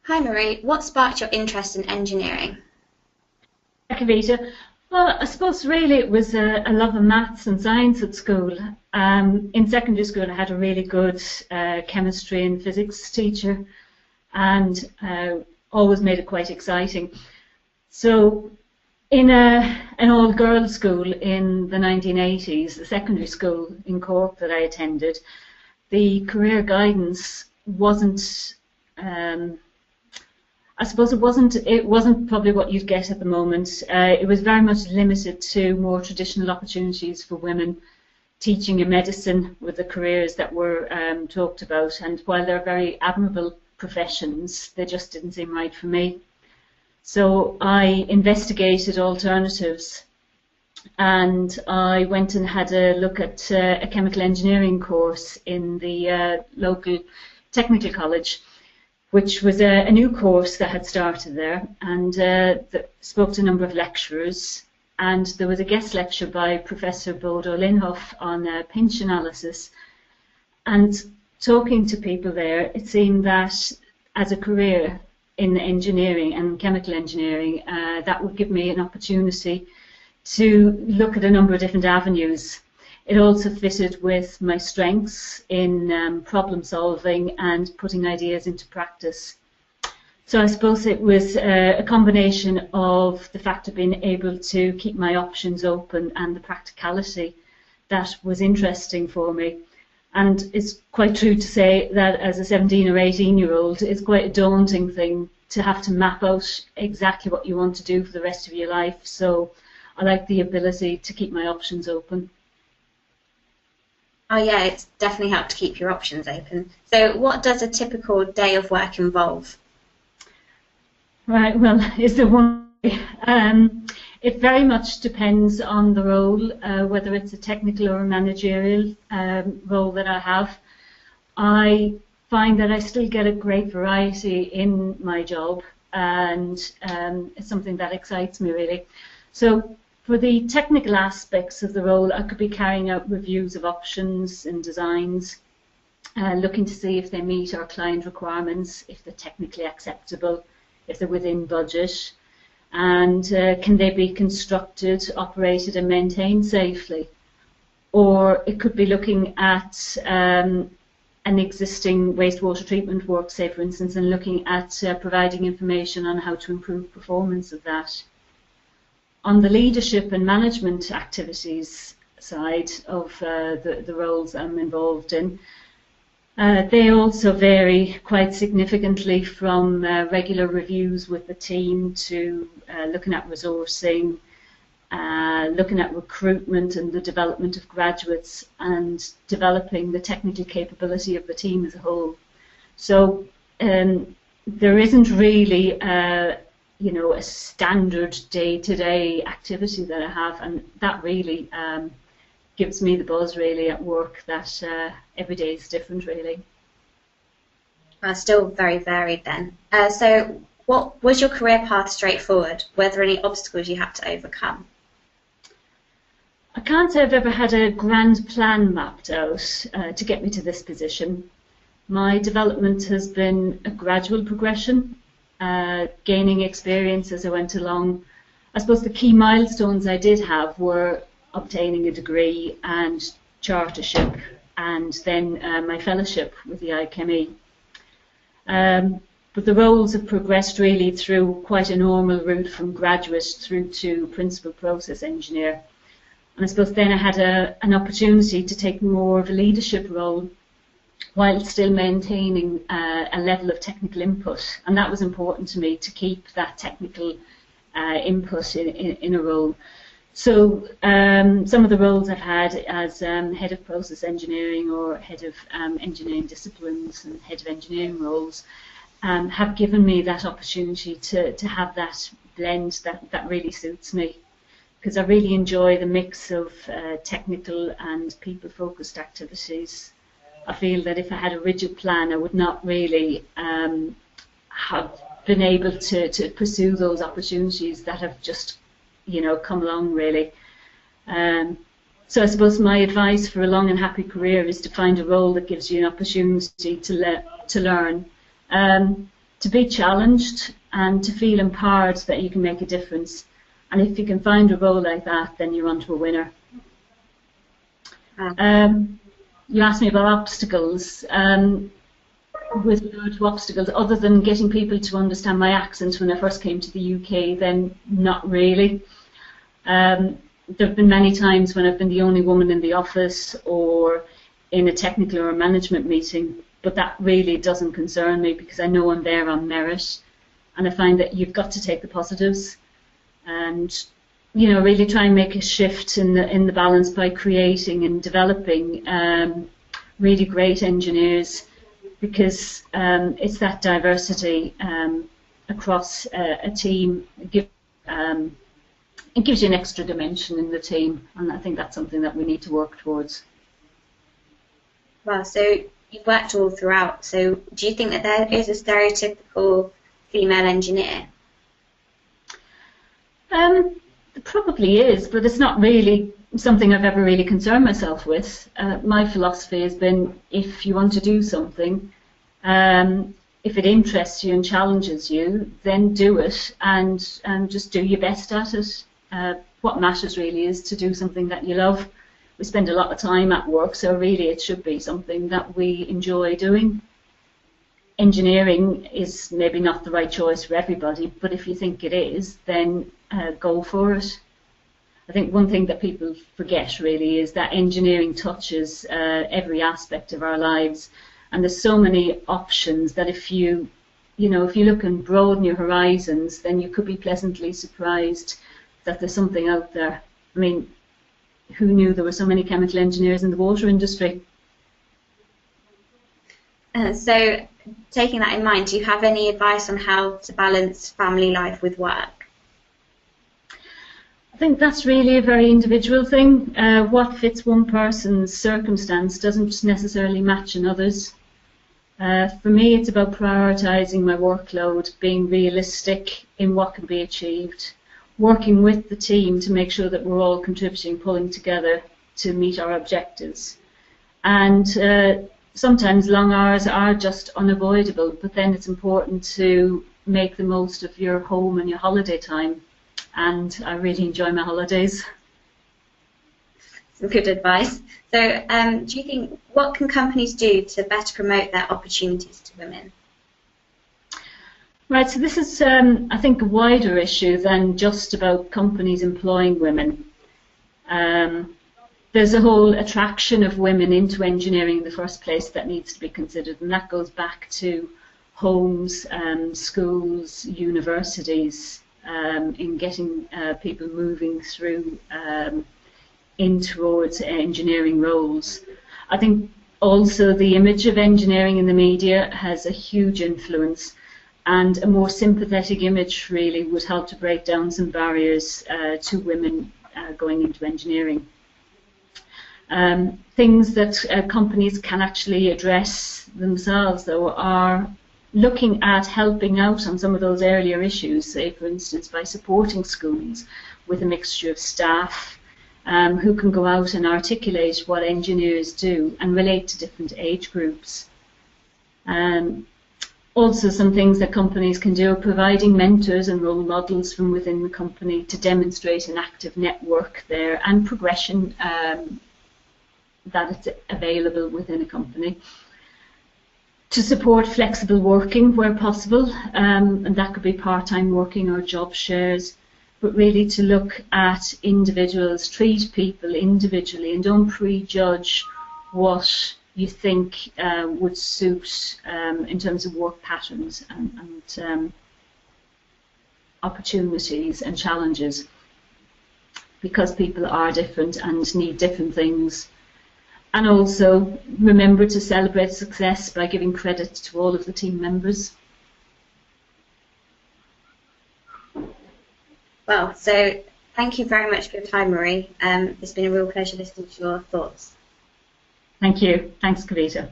Hi Marie, what sparked your interest in engineering? Kavita. Well, I suppose really it was a love of maths and science at school. In secondary school, I had a really good chemistry and physics teacher, and always made it quite exciting. So, in an all-girls school in the 1980s, the secondary school in Cork that I attended, the career guidance wasn't. I suppose it wasn't probably what you'd get at the moment. It was very much limited to more traditional opportunities for women. Teaching and medicine were the careers that were talked about, and while they're very admirable professions, they just didn't seem right for me. So I investigated alternatives, and I went and had a look at a chemical engineering course in the local technical college, which was a new course that had started there, and that spoke to a number of lecturers. And there was a guest lecture by Professor Bodo Linhoff on pinch analysis. And talking to people there, it seemed that as a career in engineering and chemical engineering, that would give me an opportunity to look at a number of different avenues. It also fitted with my strengths in problem solving and putting ideas into practice. So I suppose it was a combination of the fact of being able to keep my options open and the practicality that was interesting for me. And it's quite true to say that as a 17 or 18-year-old, it's quite a daunting thing to have to map out exactly what you want to do for the rest of your life. So I like the ability to keep my options open. Oh yeah, it's definitely helped to keep your options open. So what does a typical day of work involve? Right, well, it's a one. It very much depends on the role, whether it's a technical or a managerial role that I have. I find that I still get a great variety in my job, and it's something that excites me really. So for the technical aspects of the role, I could be carrying out reviews of options and designs, looking to see if they meet our client requirements, if they're technically acceptable, if they're within budget, and can they be constructed, operated and maintained safely. Or it could be looking at an existing wastewater treatment work, say for instance, and looking at providing information on how to improve performance of that. On the leadership and management activities side of the roles I'm involved in, they also vary quite significantly from regular reviews with the team to looking at resourcing, looking at recruitment and the development of graduates, and developing the technical capability of the team as a whole. So there isn't really a standard day-to-day activity that I have, and that really gives me the buzz really at work, that every day is different really. Still very varied then. So what was your career path straightforward? Were there any obstacles you had to overcome? I can't say I've ever had a grand plan mapped out to get me to this position. My development has been a gradual progression, gaining experience as I went along. I suppose the key milestones I did have were obtaining a degree and chartership, and then my fellowship with the IChemE. But the roles have progressed really through quite a normal route from graduate through to principal process engineer. And I suppose then I had an opportunity to take more of a leadership role while still maintaining a level of technical input. And that was important to me, to keep that technical input in a role. So some of the roles I've had as head of process engineering or head of engineering disciplines and head of engineering roles have given me that opportunity to have that blend that really suits me, because I really enjoy the mix of technical and people-focused activities. I feel that if I had a rigid plan, I would not really have been able to pursue those opportunities that have just come along really. So I suppose my advice for a long and happy career is to find a role that gives you an opportunity to learn. to be challenged and to feel empowered that you can make a difference. And if you can find a role like that, then you're onto a winner. You asked me about obstacles. With regard to obstacles, other than getting people to understand my accent when I first came to the UK, then not really. There have been many times when I've been the only woman in the office or in a technical or a management meeting, but that really doesn't concern me because I know I'm there on merit, and I find that you've got to take the positives and, you know, really try and make a shift in the balance by creating and developing really great engineers, because it's that diversity across a team. It gives you an extra dimension in the team, and I think that's something that we need to work towards. Well, so you've worked all throughout, so do you think that there is a stereotypical female engineer? There probably is, but it's not really something I've ever really concerned myself with. My philosophy has been, if you want to do something, if it interests you and challenges you, then do it and just do your best at it. What matters really is to do something that you love. We spend a lot of time at work, so really it should be something that we enjoy doing. Engineering is maybe not the right choice for everybody, but if you think it is, then go for it. I think one thing that people forget really is that engineering touches every aspect of our lives, and there's so many options that if you look and broaden your horizons, then you could be pleasantly surprised that there's something out there. I mean, who knew there were so many chemical engineers in the water industry? So, taking that in mind, do you have any advice on how to balance family life with work? I think that's really a very individual thing. What fits one person's circumstance doesn't necessarily match another's. For me, it's about prioritising my workload, being realistic in what can be achieved, working with the team to make sure that we're all contributing, pulling together to meet our objectives. And sometimes long hours are just unavoidable, but then it's important to make the most of your home and your holiday time. And I really enjoy my holidays. Some good advice. So do you think, what can companies do to better promote their opportunities to women? Right, so this is, I think, a wider issue than just about companies employing women. There's a whole attraction of women into engineering in the first place that needs to be considered, and that goes back to homes, schools, universities, in getting people moving through in towards engineering roles. I think also the image of engineering in the media has a huge influence, and a more sympathetic image really would help to break down some barriers to women going into engineering. Things that companies can actually address themselves, though, are looking at helping out on some of those earlier issues, say for instance by supporting schools with a mixture of staff who can go out and articulate what engineers do and relate to different age groups. Also, some things that companies can do are providing mentors and role models from within the company to demonstrate an active network there and progression that it's available within a company. To support flexible working where possible, and that could be part-time working or job shares, but really to look at individuals, treat people individually and don't prejudge what you think would suit in terms of work patterns and opportunities and challenges, because people are different and need different things. And also remember to celebrate success by giving credit to all of the team members. Well, so thank you very much for your time, Marie. It's been a real pleasure listening to your thoughts. Thank you. Thanks, Kavita.